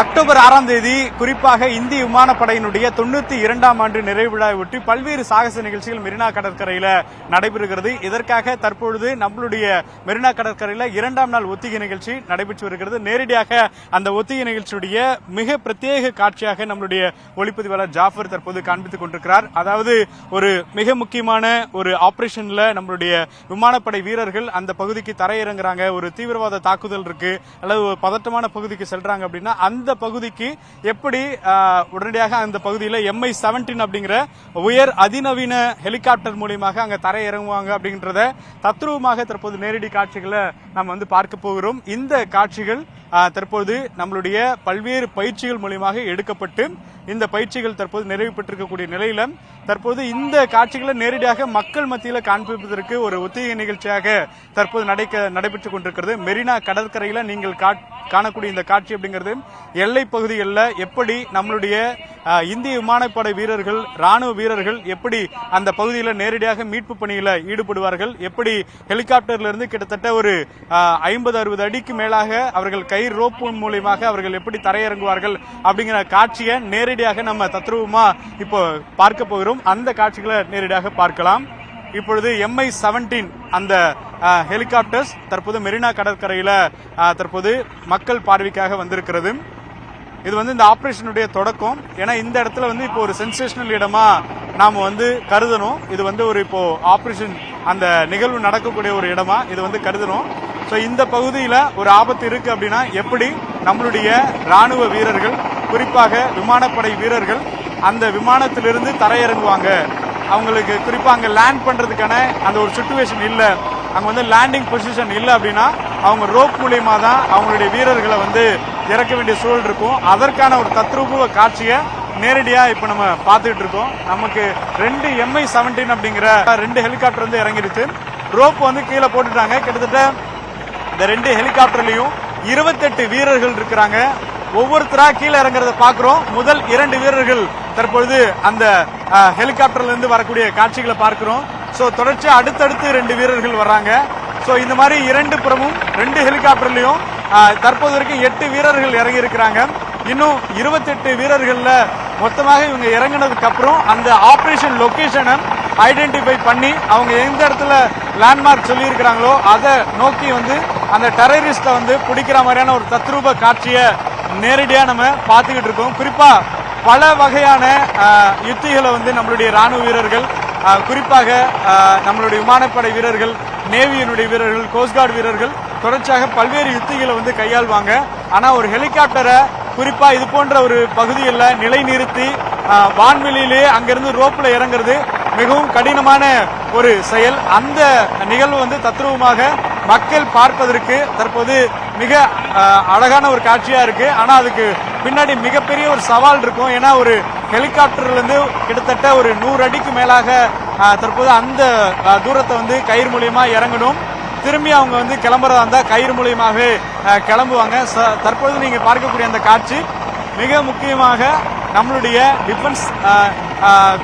October 6ஆம் தேதி குறிப்பாக இந்திய விமானப்படையினுடைய 92ஆம் ஆண்டு நிறைவு விழாவை ஒட்டி பல்வேறு சாகச நிகழ்ச்சிகள் மெரினா கடற்கரையில நடைபெறுகிறது. இதற்காக தற்பொழுது நம்மளுடைய மெரினா கடற்கரையில 2ஆம் நாள் ஒத்திகை நிகழ்ச்சி நடைபெற்று வருகிறது. நேரடியாக அந்த ஒத்திகை நிகழ்ச்சியுடைய மிக பிரத்யேக காட்சியாக நம்மளுடைய ஒளிப்பதிவாளர் ஜாஃபர் தற்போது காண்பித்துக் கொண்டிருக்கிறார். அதாவது ஒரு மிக முக்கியமான ஒரு ஆபரேஷன்ல நம்மளுடைய விமானப்படை வீரர்கள் அந்த பகுதிக்கு தரையிறங்குறாங்க. ஒரு தீவிரவாத தாக்குதல் இருக்கு அல்லது ஒரு பதட்டமான பகுதிக்கு செல்றாங்க அப்படின்னா அந்த பகுதிக்கு எப்படி உடனடியாக அந்த பகுதியில் MI-17 அப்படிங்கிற உயர் அதிநவீன ஹெலிகாப்டர் மூலமாக அங்க தரை இறங்குவாங்க அப்படின்றத தத்ரூபமாக தற்போது நேரடி காட்சிகளை நம்ம பார்க்க போகிறோம். இந்த காட்சிகள் தற்போது நம்மளுடைய பல்வேறு பயிற்சிகள் மூலமாக எடுக்கப்பட்டு இந்த பயிற்சிகள் தற்போது நிறைவு பெற்றிருக்கக்கூடிய நிலையில தற்போது இந்த காட்சிகளை நேரடியாக மக்கள் மத்தியில் காண்பிப்பதற்கு ஒரு ஒத்திகை நிகழ்ச்சியாக தற்போது நடைபெற்றுக் கொண்டிருக்கிறது. மெரினா கடற்கரையில நீங்கள் காணக்கூடிய இந்த காட்சி அப்படிங்கிறது எல்லை பகுதிகளில் எப்படி நம்மளுடைய இந்திய விமானப்படை வீரர்கள் ராணுவ வீரர்கள் எப்படி அந்த பகுதியில் நேரடியாக மீட்பு பணியில் ஈடுபடுவார்கள், எப்படி ஹெலிகாப்டர்ல இருந்து கிட்டத்தட்ட ஒரு 50-60 அடிக்கு மேலாக அவர்கள் கை ரோப் மூலமாக அவர்கள் எப்படி தரையிறங்குவார்கள் அப்படிங்கிற காட்சியை நேரடியாக நம்ம தத்ரூபமா இப்போ பார்க்க போகிறோம். அந்த காட்சிகளை நேரடியாக பார்க்கலாம். இப்பொழுது MI-17 அந்த ஹெலிகாப்டர்ஸ் தற்போது மெரினா கடற்கரையில தற்போது மக்கள் பார்வைக்காக வந்திருக்கிறது. இது இந்த ஆபரேஷனுடைய தொடக்கம். ஏன்னா இந்த இடத்துல இப்போ ஒரு சென்சேஷனல் இடமா நாம கருதணும். இது ஒரு இப்போ ஆபரேஷன் அந்த நிகழ்வு நடக்கக்கூடிய ஒரு இடமா இது கருதணும். ஸோ இந்த பகுதியில் ஒரு ஆபத்து இருக்கு அப்படின்னா எப்படி நம்மளுடைய ராணுவ வீரர்கள் குறிப்பாக விமானப்படை வீரர்கள் அந்த விமானத்திலிருந்து தரையிறங்குவாங்க. அவங்களுக்கு குறிப்பா அங்க லேண்ட் பண்றதுக்கான அந்த ஒரு சிச்சுவேஷன் இல்ல, அங்க லேண்டிங் பொசிஷன் இல்ல அப்படின்னா அவங்க ரோப் மூலியமா தான் அவங்களுடைய வீரர்களை இறக்க வேண்டிய சூழல் இருக்கும். அதற்கான ஒரு தத்ரூப காட்சியை நேரடியா இப்ப நம்ம பார்த்துட்டு இருக்கோம். நமக்கு 2 MI-17 அப்படிங்கிற 2 ஹெலிகாப்டர் இறங்கிருச்சு. ரோப் கீழே போட்டுட்டாங்க. கிட்டத்தட்ட இந்த 2 ஹெலிகாப்டர்லயும் 28 வீரர்கள் இருக்கிறாங்க. ஒவ்வொருத்தரா கீழே இறங்குறத பாக்குறோம். முதல் 2 வீரர்கள் தற்பொழுது அந்த ஹெலிகாப்டர்ல இருந்து வரக்கூடிய காட்சிகளை பார்க்கிறோம். சோ தொடர்ச்சி அடுத்தடுத்து 2 வீரர்கள் வர்றாங்க. சோ இந்த மாதிரி 2 புறமும் 2 ஹெலிகாப்டர்லயும் தற்போது வரைக்கும் 8 வீரர்கள் இறங்கி இருக்கிறாங்க. இன்னும் 28 வீரர்கள்ல மொத்தமாக இவங்க இறங்கினதுக்கு அப்புறம் அந்த ஆபரேஷன் லொகேஷனை ஐடென்டிஃபை பண்ணி அவங்க எந்த இடத்துல லேண்ட்மார்க் சொல்லி இருக்கிறாங்களோ அதை நோக்கி அந்த டெரரிஸ்ட பிடிக்கிற மாதிரியான ஒரு தத்ரூப காட்சியை நேரடியா நம்ம பார்த்துக்கிட்டு இருக்கோம். குறிப்பா பல வகையான யுத்திகளை நம்மளுடைய ராணுவ வீரர்கள் குறிப்பாக நம்மளுடைய விமானப்படை வீரர்கள், நேவியினுடைய வீரர்கள், கோஸ்ட்கார்டு வீரர்கள் தொடர்ச்சியாக பல்வேறு யுத்திகளை கையாள்வாங்க. ஆனா ஒரு ஹெலிகாப்டரை குறிப்பா இது போன்ற ஒரு பகுதியில் நிலை நிறுத்தி வான்வெளியிலேயே அங்கிருந்து ரோப்ல இறங்குறது மிகவும் கடினமான ஒரு செயல். அந்த நிகழ்வு தத்ரூபமாக மக்கள் பார்ப்பதற்கு தற்போது மிக அழகான ஒரு காட்சியா இருக்கு. ஆனா அதுக்கு பின்னாடி மிகப்பெரிய ஒரு சவால் இருக்கும். ஏன்னா ஒரு ஹெலிகாப்டர்ல இருந்து கிட்டத்தட்ட ஒரு 100 அடிக்கு மேலாக தற்போது அந்த தூரத்தை கயிறு மூலியமா இறங்கணும். திரும்பி அவங்க கிளம்புறதா இருந்தா கயிறு மூலியமாகவே கிளம்புவாங்க. தற்போது நீங்க பார்க்கக்கூடிய அந்த காட்சி மிக முக்கியமாக நம்மளுடைய டிஃபென்ஸ்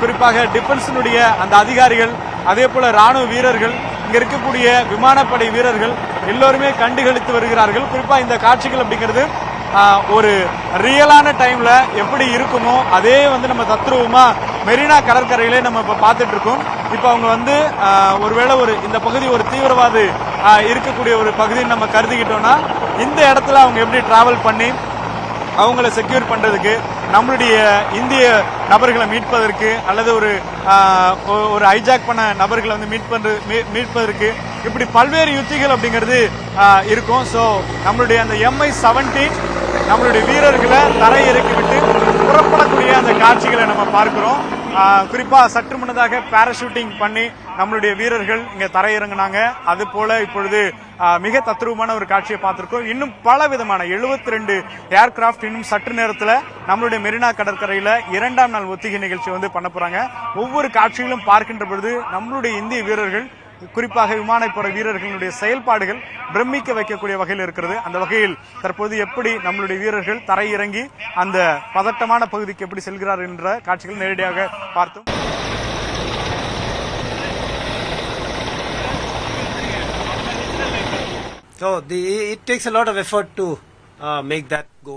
குறிப்பாக டிஃபென்ஸினுடைய அந்த அதிகாரிகள், அதே போல ராணுவ வீரர்கள், இங்க இருக்கக்கூடிய விமானப்படை வீரர்கள் எல்லோருமே கண்டுகளித்து வருகிறார்கள். குறிப்பா இந்த காட்சிகள் அப்படிங்கிறது ஒரு ரியலான டைம்ல எப்படி இருக்குமோ அதே நம்ம தத்ரூபமா மெரினா கடற்கரையிலே நம்ம இப்ப பார்த்துட்டு இருக்கோம். இப்ப அவங்க ஒருவேளை இந்த பகுதி ஒரு தீவிரவாதி இருக்கக்கூடிய ஒரு பகுதின்னு நம்ம கருதிக்கிட்டோம்னா இந்த இடத்துல அவங்க எப்படி டிராவல் பண்ணி அவங்கள செக்யூர் பண்றதுக்கு, நம்மளுடைய இந்திய நபர்களை மீட்பதற்கு அல்லது ஒரு ஹைஜாக் பண்ண நபர்களை மீட்பதற்கு இப்படி பல்வேறு யுத்திகள் அப்படிங்கிறது இருக்கும். சோ நம்மளுடைய அந்த MI-17 நம்மளுடைய வீரர்களை தரை இறக்கி விட்டு புறப்படக்கூடிய அந்த காட்சிகளை நம்ம பார்க்கிறோம். குறிப்பா சற்று முன்னதாக பாராஷூட்டிங் பண்ணி நம்மளுடைய வீரர்கள் இங்க தரையிறங்கினாங்க. அது போல இப்பொழுது மிக தத்ரூபமான ஒரு காட்சியை பார்த்திருக்கோம். இன்னும் பல விதமான 72 ஏர்கிராப்ட் இன்னும் சற்று நேரத்தில் நம்மளுடைய மெரினா கடற்கரையில 2ஆம் நாள் ஒத்திகை நிகழ்ச்சி பண்ண போறாங்க. ஒவ்வொரு காட்சிகளும் பார்க்கின்ற பொழுது நம்மளுடைய இந்திய வீரர்கள் குறிப்பாக விமானப்படை வீரர்களுடைய செயல்பாடுகள் பிரமிக்க வைக்கக்கூடிய வகையில் இருக்கிறது. அந்த வகையில் தற்போது எப்படி நம்மளுடைய வீரர்கள் தரையிறங்கி அந்த பதட்டமான பகுதிக்கு எப்படி செல்கிறார்கள் என்ற காட்சிகள் நேரடியாக பார்த்தோம். So it takes a lot of effort to make that go,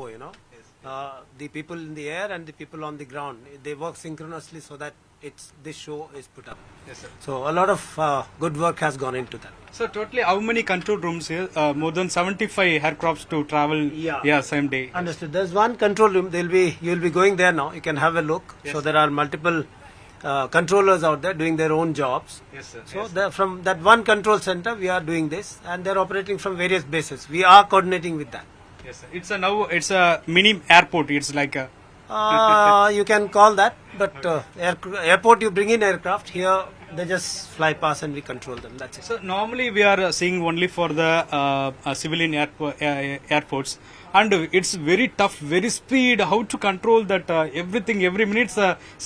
the people in the air and the people on the ground. They work synchronously so that this show is put up. Yes, sir. So a lot of good work has gone into that. So totally, how many control rooms here? More than 75 aircrafts to travel. Yeah, same day. Understood. There's one control room. You'll be going there now. You can have a look. Yes. So there are multiple controllers out there doing their own jobs. Yes, sir. So from that one control center, we are doing this, and they're operating from various bases. We are coordinating with that. Yes, sir. It's a mini airport. It's like a. You can call that, but airport you bring in aircraft. Here they just fly past and we control them. That's it. So normally we are seeing only for the civilian airports, and it's very tough, very speed. How to control that everything every minute,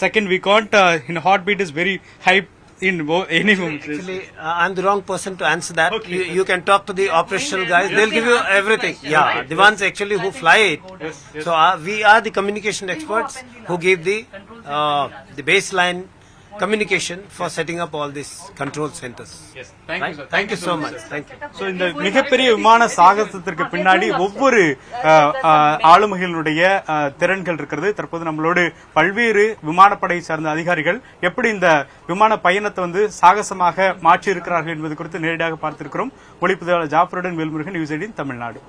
second we can't. In heartbeat is very high in any moment. Actually, I'm the wrong person to answer that. Okay. You can talk to the operational guys. They'll give you everything. Yeah, the ones actually who fly it. Yes, yes. So we are the communication experts who give the baseline communication for setting up all these control centers. Yes. Thank you, sir. Thank you so much. Thank you. So இந்த மிகப்பெரிய விமான சாகசத்திற்கு பின்னாடி ஒவ்வொரு ஆளுமைகளுடைய திறன்கள் இருக்கிறது. தற்போது நம்மளோடு பல்வேறு விமானப்படை சார்ந்த அதிகாரிகள் எப்படி இந்த விமான பயணத்தை சாகசமாக மாற்றி இருக்கிறார்கள் என்பது குறித்து நேரடியாக பார்த்திருக்கிறோம். ஒளிப்பதிவாளர் ஜாஃபருடன் வேல்முருகன், நியூஸ் 18 தமிழ்நாடு.